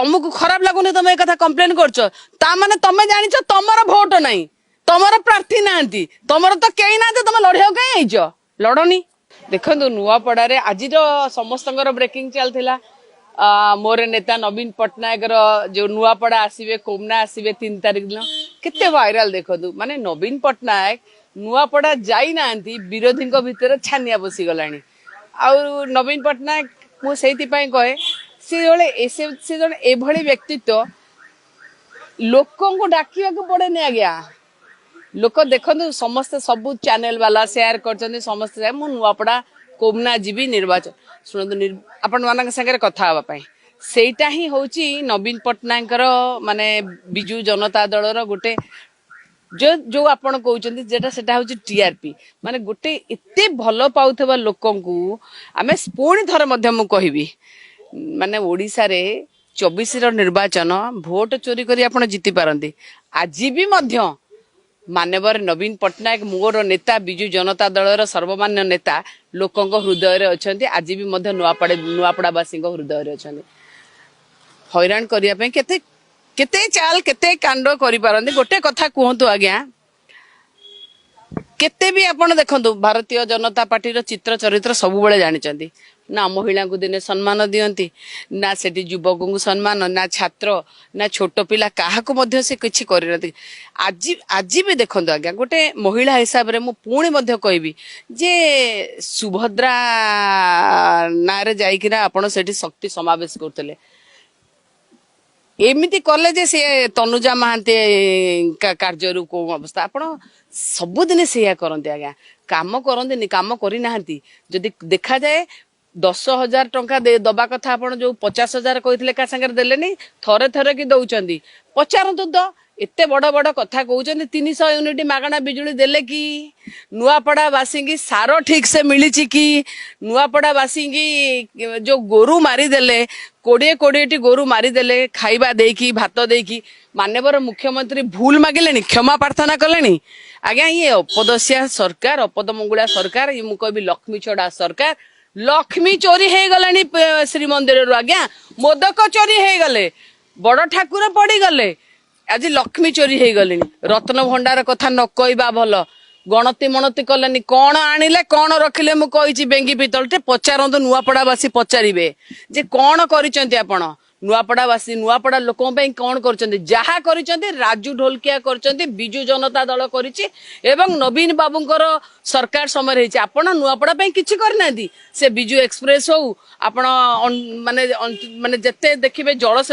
तुमको खराब लगुनि तुम एक कथा कंप्लेन करछ ता माने तमे जानिछ तमरो वोट नाही तमरो प्रार्थी नांती तमरो तो केही नांते तुम लड़िया कहीं आइछ लड़नी देखो नुआपड़ा रे आज समस्त ब्रेकिंग चलता मोर नेता नवीन पट्टनायक जो नुआपड़ा आसवे कोमना आसवे 3 तारिख दिन केते वायरल देखो माने नवीन पट्टनायक नुआपड़ा जाई नांती विरोधी भितर छानिया बसी गलानी आ नवीन पट्टनायक मु सेति पई कहे से जड़े एभली व्यक्तित्व लोक डाकिया पड़े आज्ञा लोक देखो समस्त सबू चैनल वाला शेयर कर समस्ते मु नुआपड़ा कोमना जीवी निर्वाचन शुणु आपण मान सागर कथा हाँपाई सेटा ही होची नवीन पट्टनायक माने बिजू जनता दल गोटे जो जो आपण कहते जेटा सेटा होची टीआरपी माने गोटे एते भल पाउथबा लोकंकु आमे पुणी थर मध्य मु कहबी माने ओडिसा रे 24 रो निर्वाचन भोट चोरी करी आपण जीति पारंती आज भी मध्य मान्यवर नवीन पट्टनायक मोर नेता बिजू जनता दल सर्वमान्य नेता लोकों हृदय रे अछंती आज भी मध्य नुआपड़ावासी हृदय रे अछंती हैरान करिया पे केते केते चाल केते कांड करि पारंती गोटे कथा कहतु आज्ञा केते भी आपण देखंतु भारतीय जनता पार्टी रो चित्र चरित्र सब बेले जानिचंती ना महिला को दिने सम्मान दियंती ना सेठी युवक को सम्मान ना छात्र ना छोट पिला काहाको मध्य से किछि करिनती आज भी देखंतु आज्ञा गोटे महिला हिसाब रे मु पुणी मध्य कहबी जे सुभद्रा नारे जाइकिना आपण सेठी शक्ति समावेश करतले एमिति कले जे से तनुजा महांती कार्य को अवस्था आपण सबुदिन से करते आज्ञा काम करते काम करना जदि देखा जाए 10,000 टंका दबा कथा आपण जो 50,000 कहते क्या सागर देले थरे थरे कि दौरान पचारतु तो एते बड़ बड़ कथा कहते 300 यूनिट मागणा बिजुली देले कि नुआपड़ावासी की सार ठीक से मिली कि नुआपड़ावासी की जो गोरु मारिदेले 20 गोरु मारिदेले खाइबा देकी भात देकी मान्यवर मुख्यमंत्री भूल मागिले क्षमा प्रार्थना कले आज्ञा ये अपदसिया सरकार अपदमंगुला सरकार ये मु कहबी लक्ष्मी छड़ा सरकार लक्ष्मी चोरी हो गलानी श्रीमंदिर आज्ञा मोदक चोरी हो गले बड़ ठाकुर पड़ी गले आज लक्ष्मी चोरी हो गले रत्न भंडार कथा न कहबा भल गणति मणति कलेनी कौन आनिले कौन रखिले मु कहिछि बेंगी पितलटे पचारंतु नुआपड़ावासी पचारिबे जे कौन करिसंती आपण नुआपड़ावासी नुआपड़ा लोकों पे कौन करचंती जहा करिसंती राजू ढोलकिया करचंती बिजू जनता दल करिछि एवं नवीन बाबूंकर सरकार समय रहिछि आपण नुआपड़ा पे किछि करनांती से बिजू एक्सप्रेस हो आपण माने माने जते देखिबे जल